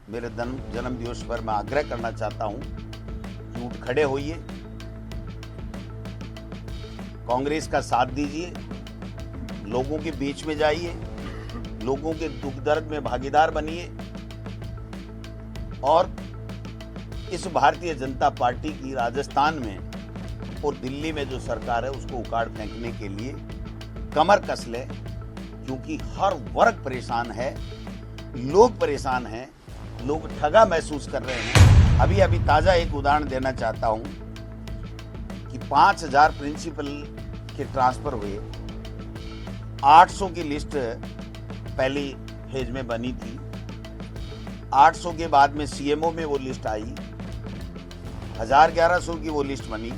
मेरे जन्म दिवस पर मैं आग्रह करना चाहता हूं कि उठ खड़े होइए, कांग्रेस का साथ दीजिए, लोगों के बीच में जाइए, लोगों के दुख दर्द में भागीदार बनिए और इस भारतीय जनता पार्टी की राजस्थान में और दिल्ली में जो सरकार है उसको उखाड़ फेंकने के लिए कमर कस ले, क्योंकि हर वर्ग परेशान है, लोग परेशान हैं, लोग ठगा महसूस कर रहे हैं। अभी अभी ताज़ा एक उदाहरण देना चाहता हूं कि 5000 प्रिंसिपल के ट्रांसफर हुए, 800 की लिस्ट पहली फेज में बनी थी, 800 के बाद में सीएमओ में वो लिस्ट आई, 1100 की वो लिस्ट बनी,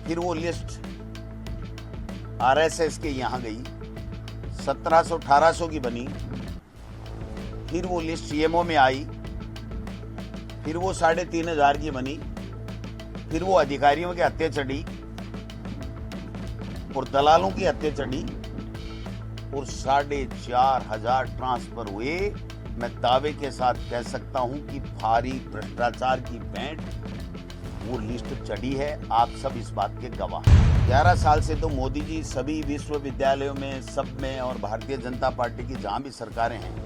फिर वो लिस्ट आरएसएस के यहाँ गई, 1700-1800 की बनी, फिर वो लिस्ट सीएमओ में आई, फिर वो 3500 की बनी, फिर वो अधिकारियों के हत्थे चढ़ी और दलालों की हत्थे चढ़ी और 4500 ट्रांसफर हुए। मैं दावे के साथ कह सकता हूं कि भारी भ्रष्टाचार की भेंट वो लिस्ट चढ़ी है। आप सब इस बात के गवाह हैं। 11 साल से तो मोदी जी सभी विश्वविद्यालयों में, सब में, और भारतीय जनता पार्टी की जहां भी सरकारें हैं,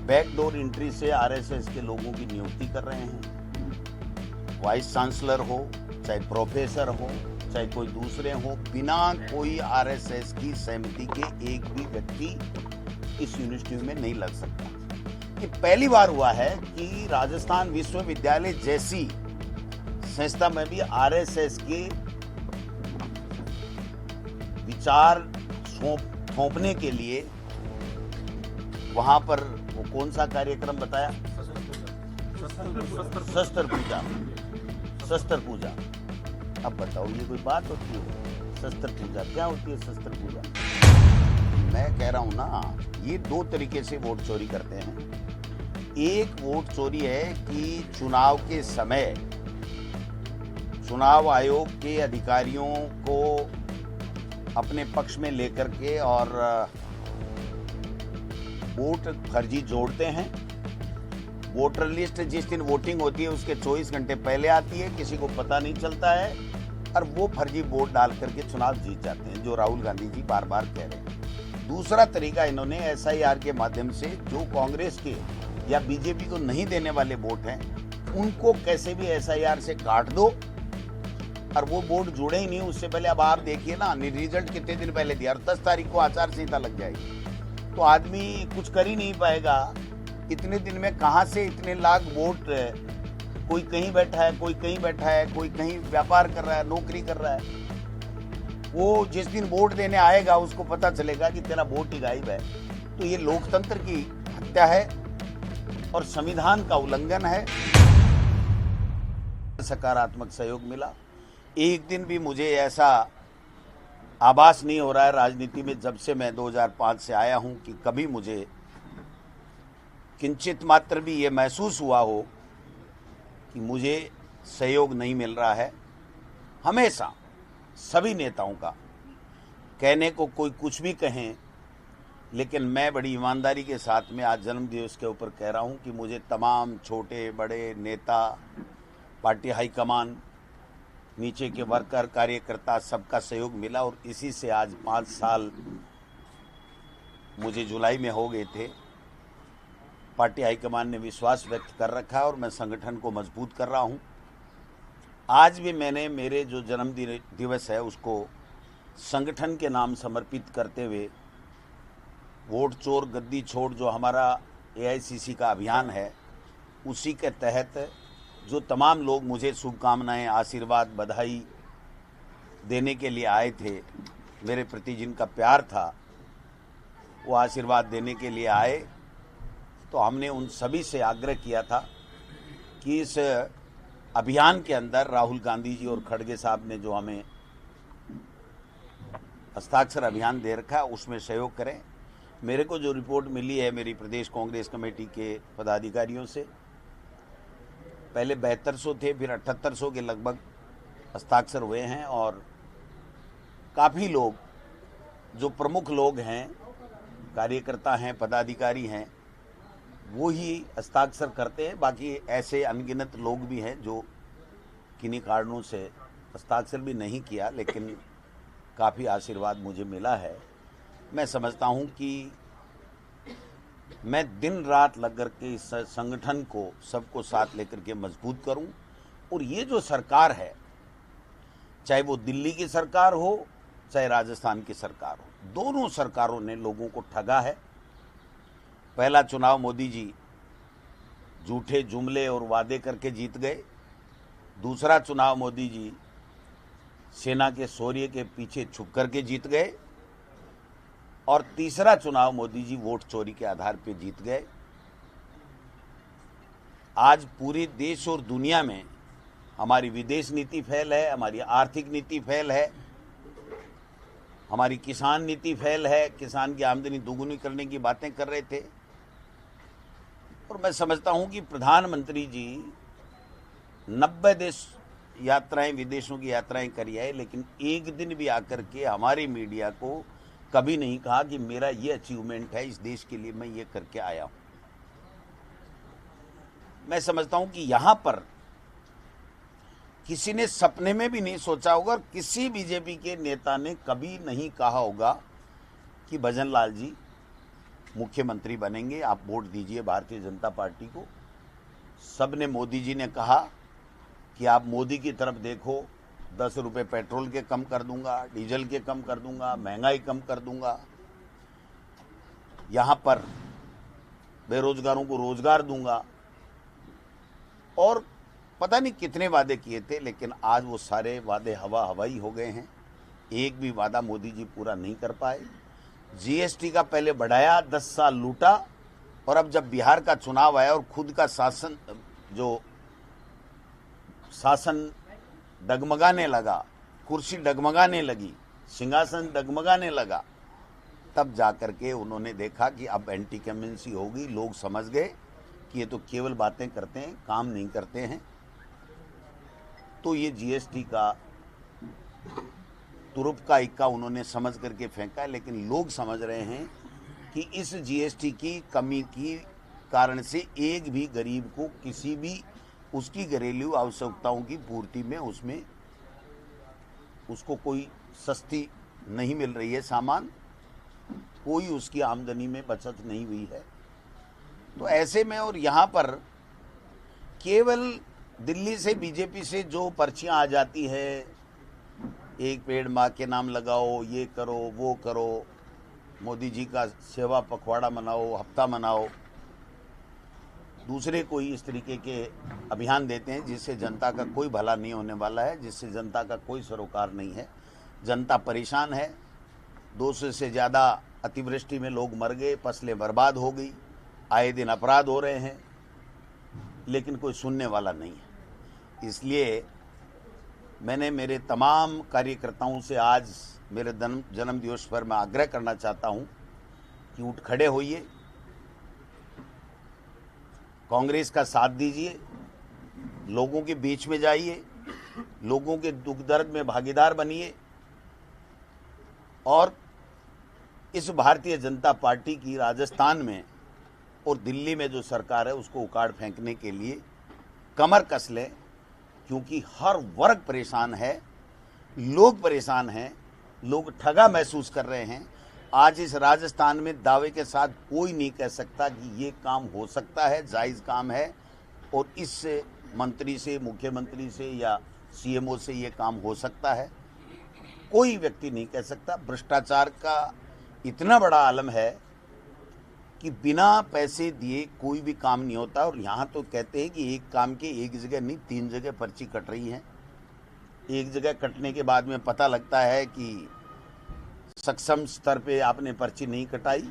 बैकडोर एंट्री से आरएसएस के लोगों की नियुक्ति कर रहे हैं। वाइस चांसलर हो, चाहे प्रोफेसर हो, चाहे कोई दूसरे हो, बिना कोई आरएसएस की सहमति के एक भी व्यक्ति इस यूनिवर्सिटी में नहीं लग सकता। ये पहली बार हुआ है कि राजस्थान विश्वविद्यालय जैसी संस्था में भी आरएसएस के विचार थोपने के लिए वहां पर वो कौन सा कार्यक्रम बताया, शस्त्र पूजा। अब बताओ, ये कोई बात होती है? शस्त्र पूजा क्या होती है? शस्त्र पूजा, मैं कह रहा हूं ना, ये दो तरीके से वोट चोरी करते हैं। एक वोट चोरी है कि चुनाव के समय चुनाव आयोग के अधिकारियों को अपने पक्ष में लेकर के और वोट फर्जी जोड़ते हैं। वोटर लिस्ट जिस दिन वोटिंग होती है उसके 24 घंटे पहले आती है, किसी को पता नहीं चलता है, और वो फर्जी वोट डाल करके चुनाव जीत जाते हैं, जो राहुल गांधी जी बार बार कह रहे हैं। दूसरा तरीका इन्होंने एसआईआर के माध्यम से जो कांग्रेस के या बीजेपी को नहीं देने वाले वोट हैं उनको कैसे भी एसआईआर से काट दो और वो वोट जुड़े ही नहीं उससे पहले। अब आप देखिए ना, रिजल्ट कितने दिन पहले दिया और 10 तारीख को आचार संहिता लग जाएगी, तो आदमी कुछ कर ही नहीं पाएगा। इतने दिन में कहां से इतने लाख वोट, कोई कहीं बैठा है, कोई कहीं बैठा है, कोई कहीं व्यापार कर रहा है, नौकरी कर रहा है, वो जिस दिन वोट देने आएगा उसको पता चलेगा कि तेरा वोट ही गायब है। तो ये लोकतंत्र की हत्या है और संविधान का उल्लंघन है। सकारात्मक सहयोग मिला, एक दिन भी मुझे ऐसा आभास नहीं हो रहा है राजनीति में जब से मैं 2005 से आया हूं कि कभी मुझे किंचित मात्र भी ये महसूस हुआ हो कि मुझे सहयोग नहीं मिल रहा है। हमेशा सभी नेताओं का, कहने को कोई कुछ भी कहें, लेकिन मैं बड़ी ईमानदारी के साथ में आज जन्म दिवस के ऊपर कह रहा हूं कि मुझे तमाम छोटे बड़े नेता, पार्टी हाईकमान, नीचे के वर्कर, कार्यकर्ता, सबका सहयोग मिला और इसी से आज 5 साल मुझे जुलाई में हो गए थे। पार्टी हाईकमान ने विश्वास व्यक्त कर रखा है और मैं संगठन को मजबूत कर रहा हूं। आज भी मैंने मेरे जो जन्म दिवस है उसको संगठन के नाम समर्पित करते हुए वोट चोर गद्दी छोड़ जो हमारा एआईसीसी का अभियान है, उसी के तहत जो तमाम लोग मुझे शुभकामनाएं, आशीर्वाद, बधाई देने के लिए आए थे, मेरे प्रति जिनका प्यार था, वो आशीर्वाद देने के लिए आए, तो हमने उन सभी से आग्रह किया था कि इस अभियान के अंदर राहुल गांधी जी और खड़गे साहब ने जो हमें हस्ताक्षर अभियान दे रखा है उसमें सहयोग करें। मेरे को जो रिपोर्ट मिली है मेरी प्रदेश कांग्रेस कमेटी के पदाधिकारियों से, पहले 7200 थे, फिर 7800 के लगभग हस्ताक्षर हुए हैं और काफ़ी लोग, जो प्रमुख लोग हैं, कार्यकर्ता हैं, पदाधिकारी हैं, वो ही हस्ताक्षर करते हैं। बाकी ऐसे अनगिनत लोग भी हैं जो किन्हीं कारणों से हस्ताक्षर भी नहीं किया, लेकिन काफ़ी आशीर्वाद मुझे मिला है। मैं समझता हूं कि मैं दिन रात लग कर के इस संगठन को सबको साथ लेकर के मजबूत करूं। और ये जो सरकार है, चाहे वो दिल्ली की सरकार हो चाहे राजस्थान की सरकार हो, दोनों सरकारों ने लोगों को ठगा है। पहला चुनाव मोदी जी झूठे जुमले और वादे करके जीत गए। दूसरा चुनाव मोदी जी सेना के शौर्य के पीछे छुप करके जीत गए। और तीसरा चुनाव मोदी जी वोट चोरी के आधार पर जीत गए। आज पूरे देश और दुनिया में हमारी विदेश नीति फेल है, हमारी आर्थिक नीति फेल है, हमारी किसान नीति फेल है। किसान की आमदनी दोगुनी करने की बातें कर रहे थे। और मैं समझता हूं कि प्रधानमंत्री जी 90 देश यात्राएं, विदेशों की यात्राएं करी है, लेकिन एक दिन भी आकर के हमारी मीडिया को कभी नहीं कहा कि मेरा ये अचीवमेंट है, इस देश के लिए मैं ये करके आया हूं। मैं समझता हूं कि यहां पर किसी ने सपने में भी नहीं सोचा होगा और किसी बीजेपी के नेता ने कभी नहीं कहा होगा कि भजन लाल जी मुख्यमंत्री बनेंगे, आप वोट दीजिए भारतीय जनता पार्टी को। सबने, मोदी जी ने कहा कि आप मोदी की तरफ देखो, 10 रुपये पेट्रोल के कम कर दूंगा, डीजल के कम कर दूंगा, महंगाई कम कर दूंगा, यहां पर बेरोजगारों को रोजगार दूंगा। और पता नहीं कितने वादे किए थे, लेकिन आज वो सारे वादे हवा हवाई हो गए हैं। एक भी वादा मोदी जी पूरा नहीं कर पाए। जीएसटी का पहले बढ़ाया, 10 साल लूटा, और अब जब बिहार का चुनाव आया और खुद का शासन डगमगाने लगा, कुर्सी डगमगाने लगी, सिंहासन डगमगाने लगा, तब जाकर के उन्होंने देखा कि अब एंटी कमेंसी होगी। लोग समझ गए कि ये तो केवल बातें करते हैं, काम नहीं करते हैं। तो ये जीएसटी का तुरुप का इक्का उन्होंने समझ करके फेंका। लेकिन लोग समझ रहे हैं कि इस जीएसटी की कमी की कारण से एक भी गरीब को किसी भी उसकी घरेलू आवश्यकताओं की पूर्ति में उसमें उसको कोई सस्ती नहीं मिल रही है सामान, कोई उसकी आमदनी में बचत नहीं हुई है। तो ऐसे में, और यहाँ पर केवल दिल्ली से बीजेपी से जो पर्चियां आ जाती है, एक पेड़ माँ के नाम लगाओ, ये करो वो करो, मोदी जी का सेवा पखवाड़ा मनाओ, हफ्ता मनाओ, दूसरे कोई इस तरीके के अभियान देते हैं जिससे जनता का कोई भला नहीं होने वाला है, जिससे जनता का कोई सरोकार नहीं है। जनता परेशान है। 200 से ज़्यादा अतिवृष्टि में लोग मर गए, फसलें बर्बाद हो गई, आए दिन अपराध हो रहे हैं, लेकिन कोई सुनने वाला नहीं है। इसलिए मैंने मेरे तमाम कार्यकर्ताओं से आज मेरे जन्म दिवस पर मैं आग्रह करना चाहता हूं कि उठ खड़े होइए, कांग्रेस का साथ दीजिए, लोगों के बीच में जाइए, लोगों के दुख दर्द में भागीदार बनिए और इस भारतीय जनता पार्टी की राजस्थान में और दिल्ली में जो सरकार है उसको उखाड़ फेंकने के लिए कमर कस लें। क्योंकि हर वर्ग परेशान है, लोग परेशान हैं, लोग ठगा महसूस कर रहे हैं। आज इस राजस्थान में दावे के साथ कोई नहीं कह सकता कि ये काम हो सकता है, जायज़ काम है और इस मंत्री से, मुख्यमंत्री से या सीएमओ से ये काम हो सकता है। कोई व्यक्ति नहीं कह सकता। भ्रष्टाचार का इतना बड़ा आलम है कि बिना पैसे दिए कोई भी काम नहीं होता। और यहाँ तो कहते हैं कि एक काम के एक जगह नहीं 3 जगह पर्ची कट रही है। एक जगह कटने के बाद में पता लगता है कि सक्षम स्तर पे आपने पर्ची नहीं कटाई,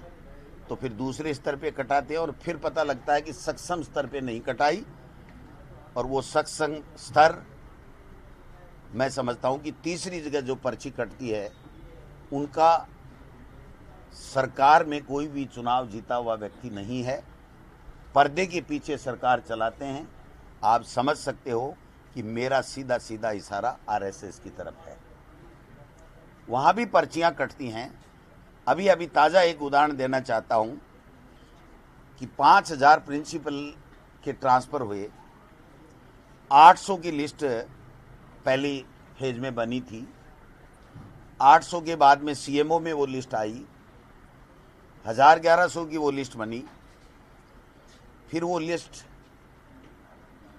तो फिर दूसरे स्तर पे कटाते हैं और फिर पता लगता है कि सक्षम स्तर पे नहीं कटाई। और वो सक्षम स्तर, मैं समझता हूँ कि तीसरी जगह जो पर्ची कटती है उनका सरकार में कोई भी चुनाव जीता हुआ व्यक्ति नहीं है, पर्दे के पीछे सरकार चलाते हैं। आप समझ सकते हो कि मेरा सीधा सीधा इशारा आरएसएस की तरफ है। वहाँ भी पर्चियाँ कटती हैं। अभी ताज़ा एक उदाहरण देना चाहता हूँ कि 5,000 प्रिंसिपल के ट्रांसफ़र हुए, 800 की लिस्ट पहली फेज में बनी थी, 800 के बाद में सीएमओ में वो लिस्ट आई, 1,000-1,100 की वो लिस्ट बनी, फिर वो लिस्ट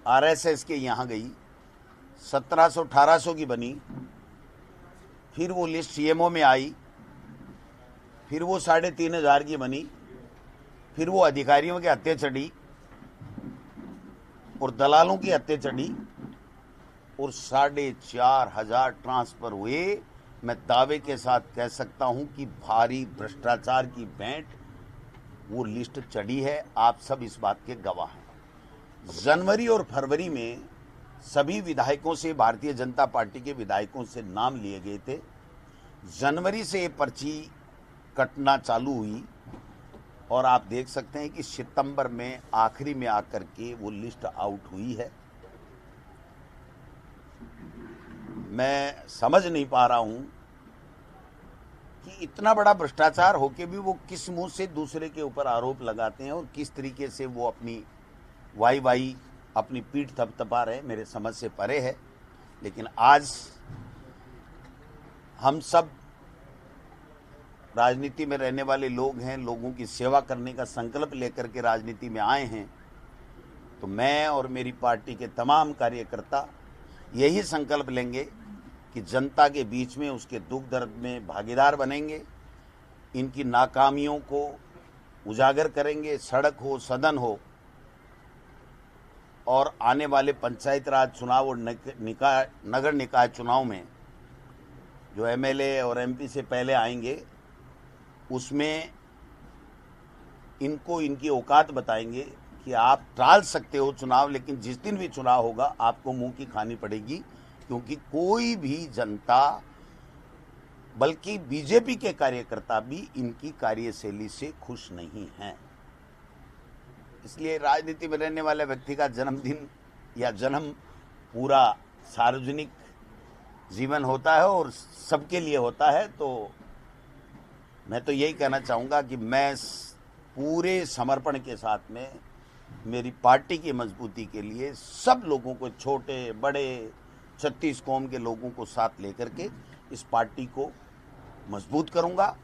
आरएसएस के यहाँ गई, 1,700-1,800 की बनी, फिर वो लिस्ट सीएमओ में आई, फिर वो 3,500 की बनी, फिर वो अधिकारियों के हत्थे चढ़ी और दलालों की हत्थे चढ़ी और 4,500 ट्रांसफर हुए। मैं दावे के साथ कह सकता हूं कि भारी भ्रष्टाचार की भेंट वो लिस्ट चढ़ी है। आप सब इस बात के गवाह हैं। जनवरी और फरवरी में सभी विधायकों से, भारतीय जनता पार्टी के विधायकों से नाम लिए गए थे। जनवरी से ये पर्ची कटना चालू हुई और आप देख सकते हैं कि सितंबर में आखिरी में आकर के वो लिस्ट आउट हुई है। मैं समझ नहीं पा रहा हूं कि इतना बड़ा भ्रष्टाचार होके भी वो किस मुंह से दूसरे के ऊपर आरोप लगाते हैं और किस तरीके से वो अपनी वाई अपनी पीठ थपथपा रहे, मेरे समझ से परे है। लेकिन आज हम सब राजनीति में रहने वाले लोग हैं, लोगों की सेवा करने का संकल्प लेकर के राजनीति में आए हैं, तो मैं और मेरी पार्टी के तमाम कार्यकर्ता यही संकल्प लेंगे कि जनता के बीच में उसके दुख दर्द में भागीदार बनेंगे, इनकी नाकामियों को उजागर करेंगे, सड़क हो, सदन हो, और आने वाले पंचायत राज चुनाव और नगर निकाय चुनाव में जो एमएलए और एमपी से पहले आएंगे, उसमें इनको इनकी औकात बताएंगे कि आप टाल सकते हो चुनाव, लेकिन जिस दिन भी चुनाव होगा आपको मुंह की खानी पड़ेगी, क्योंकि कोई भी जनता, बल्कि बीजेपी के कार्यकर्ता भी इनकी कार्यशैली से खुश नहीं हैं। इसलिए राजनीति में रहने वाले व्यक्ति का जन्मदिन या जन्म पूरा सार्वजनिक जीवन होता है और सबके लिए होता है। तो मैं तो यही कहना चाहूँगा कि मैं पूरे समर्पण के साथ में मेरी पार्टी की मजबूती के लिए सब लोगों को, छोटे बड़े 36 कौम के लोगों को साथ लेकर के इस पार्टी को मजबूत करूँगा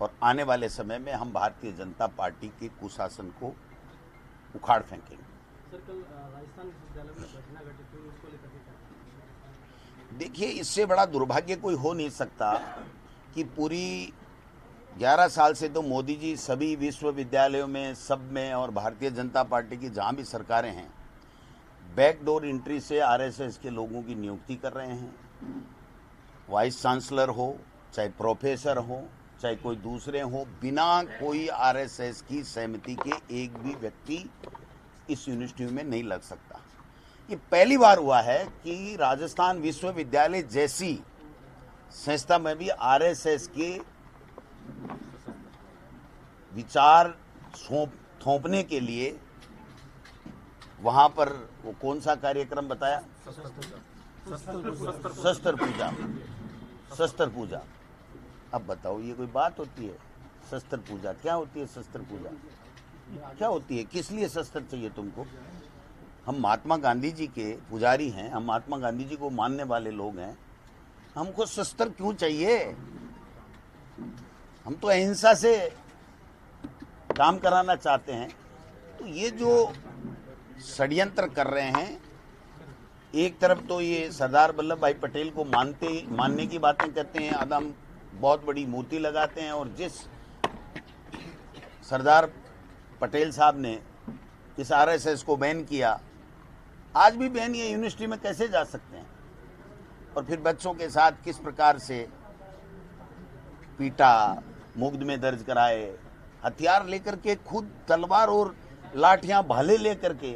और आने वाले समय में हम भारतीय जनता पार्टी के कुशासन को उखाड़ फेंकेंगे। सर, कल राजस्थान विश्वविद्यालय में घटना घटित हुई, उसको लेकर के देखिए, इससे बड़ा दुर्भाग्य कोई हो नहीं सकता कि पूरी 11 साल से तो मोदी जी सभी विश्वविद्यालयों में, सब में, और भारतीय जनता पार्टी की जहाँ भी सरकारें हैं, बैकडोर एंट्री से आरएसएस के लोगों की नियुक्ति कर रहे हैं। वाइस चांसलर हो, चाहे प्रोफेसर हो, चाहे कोई दूसरे हो, बिना कोई आरएसएस की सहमति के एक भी व्यक्ति इस यूनिवर्सिटी में नहीं लग सकता। ये पहली बार हुआ है कि राजस्थान विश्वविद्यालय जैसी संस्था में भी आरएसएस के विचार थोपने के लिए वहां पर वो कौन सा कार्यक्रम बताया, शस्त्र पूजा। अब बताओ, ये कोई बात होती है? शस्त्र पूजा क्या होती है? शस्त्र पूजा क्या होती है? किस लिए शस्त्र चाहिए तुमको? हम महात्मा गांधी जी के पुजारी हैं, हम महात्मा गांधी जी को मानने वाले लोग हैं, हमको शस्त्र क्यों चाहिए? हम तो अहिंसा से काम कराना चाहते हैं। तो ये जो षड्यंत्र कर रहे हैं, एक तरफ तो ये सरदार वल्लभ भाई पटेल को मानने की बातें करते हैं, आदम बहुत बड़ी मूर्ति लगाते हैं, और जिस सरदार पटेल साहब ने इस आरएसएस को बैन किया, आज भी बैन ये यूनिवर्सिटी में कैसे जा सकते हैं? और फिर बच्चों के साथ किस प्रकार से पीटा, मुकदमे दर्ज कराए, हथियार लेकर के, खुद तलवार और लाठियां भाले लेकर के,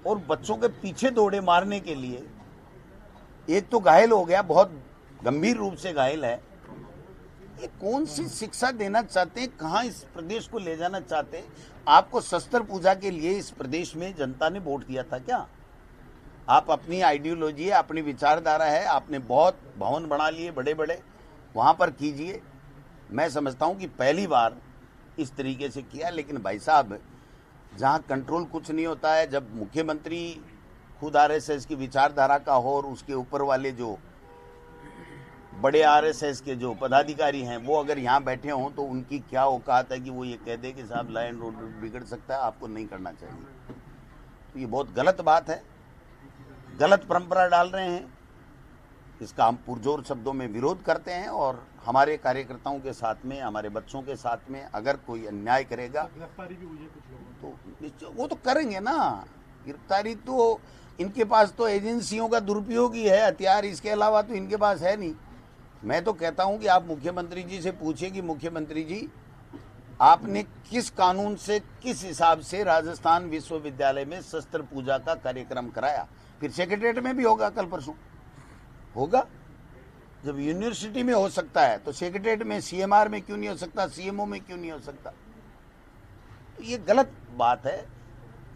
और बच्चों के पीछे दौड़े मारने के लिए। एक तो घायल हो गया, बहुत गंभीर रूप से घायल है। ये कौन सी शिक्षा देना चाहते हैं? कहां इस प्रदेश को ले जाना चाहते हैं? आपको शस्त्र पूजा के लिए इस प्रदेश में जनता ने वोट दिया था क्या? आप अपनी आइडियोलॉजी है, अपनी विचारधारा है, आपने बहुत भवन बना लिए बड़े बड़े, वहां पर कीजिए। मैं समझता हूं कि पहली बार इस तरीके से किया। लेकिन भाई साहब, जहां कंट्रोल कुछ नहीं होता है, जब मुख्यमंत्री खुद आरएसएस की विचारधारा का हो और उसके ऊपर वाले जो बड़े आरएसएस के जो पदाधिकारी हैं वो अगर यहाँ बैठे हों तो उनकी क्या औकात है कि वो ये कह दे कि साहब लॉ एंड ऑर्डर बिगड़ सकता है, आपको नहीं करना चाहिए। तो ये बहुत गलत बात है, गलत परंपरा डाल रहे हैं। इसका हम पुरजोर शब्दों में विरोध करते हैं और हमारे कार्यकर्ताओं के साथ में, हमारे बच्चों के साथ में अगर कोई अन्याय करेगा गिरफ्तारी भी हुई है कुछ लोगों तो वो तो करेंगे ना। गिरफ्तारी तो इनके पास तो एजेंसियों का दुरुपयोग ही है, हथियार इसके अलावा तो इनके पास है नहीं। मैं तो कहता हूं कि आप मुख्यमंत्री जी से पूछिए कि मुख्यमंत्री जी, आपने किस कानून से, किस हिसाब से राजस्थान विश्वविद्यालय में शस्त्र पूजा का कार्यक्रम कराया। फिर सेक्रेटरीट में भी होगा, कल परसों होगा। जब यूनिवर्सिटी में हो सकता है तो सेक्रेटरीट में, सीएमआर में क्यों नहीं हो सकता, सीएमओ में क्यों नहीं हो सकता। तो ये गलत बात है।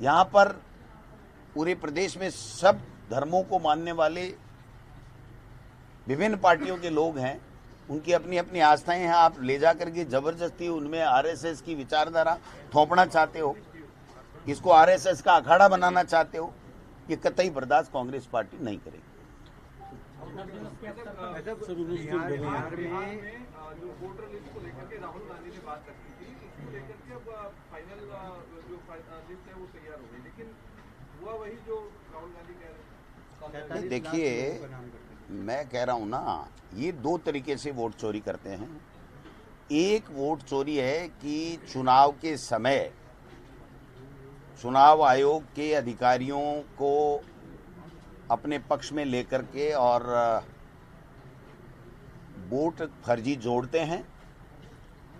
यहां पर पूरे प्रदेश में सब धर्मों को मानने वाले विभिन्न पार्टियों के लोग हैं, उनकी अपनी अपनी आस्थाएं हैं। आप ले जाकर के जबरदस्ती उनमें आरएसएस की विचारधारा थोपना चाहते हो, इसको आरएसएस का अखाड़ा बनाना चाहते हो, ये कतई बर्दाश्त कांग्रेस पार्टी नहीं करेगी। बिहार में जो वोटर लिस्ट को लेकर के राहुल गांधी ने बात रखी थी, इसको लेकर के अब फाइनल जो लिस्ट है वो तैयार हो गई, लेकिन हुआ वही जो राहुल गांधी कह रहे हैं। देखिए, मैं कह रहा हूं ना, ये दो तरीके से वोट चोरी करते हैं। एक वोट चोरी है कि चुनाव के समय चुनाव आयोग के अधिकारियों को अपने पक्ष में लेकर के और वोट फर्जी जोड़ते हैं।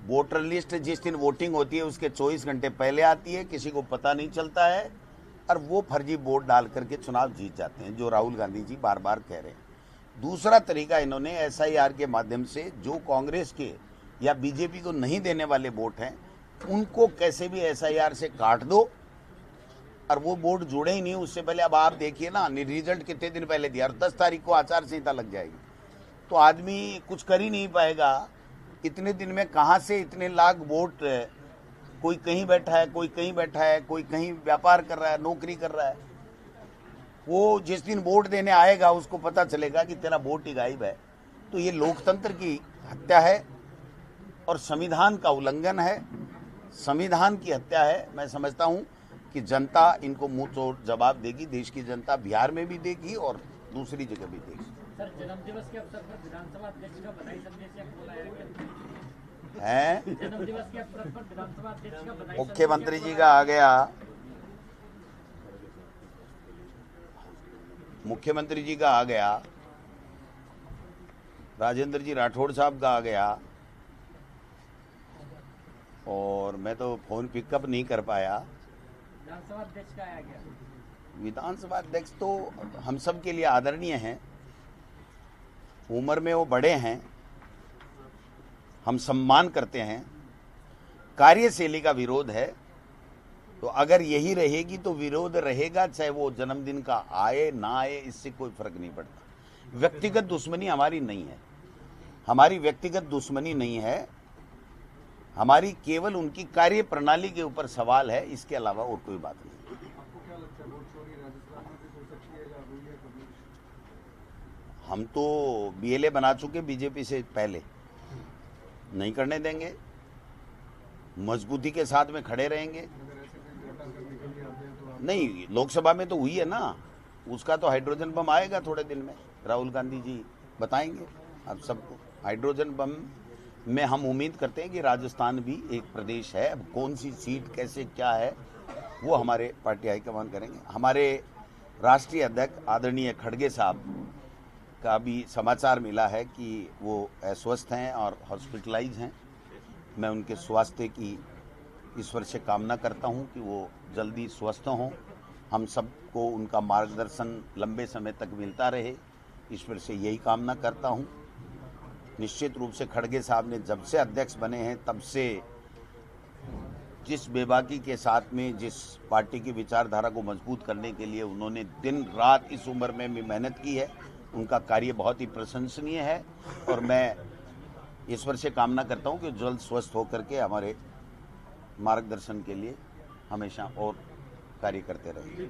वोटर लिस्ट जिस दिन वोटिंग होती है उसके 24 घंटे पहले आती है, किसी को पता नहीं चलता है और वो फर्जी वोट डाल करके चुनाव जीत जाते हैं, जो राहुल गांधी जी बार बार कह रहे हैं। दूसरा तरीका इन्होंने एसआईआर के माध्यम से जो कांग्रेस के या बीजेपी को नहीं देने वाले वोट हैं उनको कैसे भी एसआईआर से काट दो और वो वोट जुड़े ही नहीं उससे पहले। अब आप देखिए ना, रिजल्ट कितने दिन पहले दिया और 10 तारीख को आचार संहिता लग जाएगी, तो आदमी कुछ कर ही नहीं पाएगा। इतने दिन में कहां से इतने लाख वोट, कोई कहीं बैठा है, कोई कहीं बैठा है, कोई कहीं व्यापार कर रहा है, नौकरी कर रहा है। वो जिस दिन वोट देने आएगा उसको पता चलेगा कि तेरा वोट ही गायब है। तो ये लोकतंत्र की हत्या है और संविधान का उल्लंघन है, संविधान की हत्या है। मैं समझता हूं कि जनता इनको मुंह तोड़ जवाब देगी। देश की जनता बिहार में भी देगी और दूसरी जगह भी देगी। सर, जन्मदिवस के अवसर पर विधानसभा अध्यक्ष का बधाई संदेश आपको लाया गया है। जन्मदिवस के अवसर पर विधानसभा अध्यक्ष का बधाई मुख्यमंत्री जी का आ गया, मुख्यमंत्री जी का आ गया, राजेंद्र जी राठौड़ साहब का आ गया और मैं तो फोन पिकअप नहीं कर पाया। विधानसभा अध्यक्ष का आया गया। विधानसभा अध्यक्ष तो हम सब के लिए आदरणीय हैं, उम्र में वो बड़े हैं, हम सम्मान करते हैं। कार्यशैली का विरोध है, तो अगर यही रहेगी तो विरोध रहेगा, चाहे वो जन्मदिन का आए ना आए, इससे कोई फर्क नहीं पड़ता। व्यक्तिगत दुश्मनी हमारी नहीं है, हमारी व्यक्तिगत दुश्मनी नहीं है, हमारी केवल उनकी कार्य प्रणाली के ऊपर सवाल है, इसके अलावा और कोई बात नहीं। आपको क्या लगता है, वोट चोरी राजस्थान में भी हो सकती है या हुई है कभी? हम तो बीएलए बना चुके बीजेपी से पहले, नहीं करने देंगे, मजबूती के साथ में खड़े रहेंगे। अगर ऐसे कोई घटना करने के लिए आते हैं तो आप नहीं, लोकसभा में तो हुई है ना, उसका तो हाइड्रोजन बम आएगा थोड़े दिन में, राहुल गांधी जी बताएंगे आप सबको। हाइड्रोजन बम में हम उम्मीद करते हैं कि राजस्थान भी एक प्रदेश है। अब कौन सी सीट कैसे क्या है वो हमारे पार्टी हाईकमान करेंगे। हमारे राष्ट्रीय अध्यक्ष आदरणीय खड़गे साहब का भी समाचार मिला है कि वो अस्वस्थ हैं और हॉस्पिटलाइज हैं। मैं उनके स्वास्थ्य की ईश्वर से कामना करता हूं कि वो जल्दी स्वस्थ हों। हम सबको उनका मार्गदर्शन लंबे समय तक मिलता रहे, ईश्वर से यही कामना करता हूं। निश्चित रूप से खड़गे साहब ने जब से अध्यक्ष बने हैं तब से जिस बेबाकी के साथ में, जिस पार्टी की विचारधारा को मजबूत करने के लिए उन्होंने दिन रात इस उम्र में भी मेहनत की है, उनका कार्य बहुत ही प्रशंसनीय है और मैं ईश्वर से कामना करता हूं कि जल्द स्वस्थ होकर के हमारे मार्गदर्शन के लिए हमेशा और कार्य करते रहेंगे।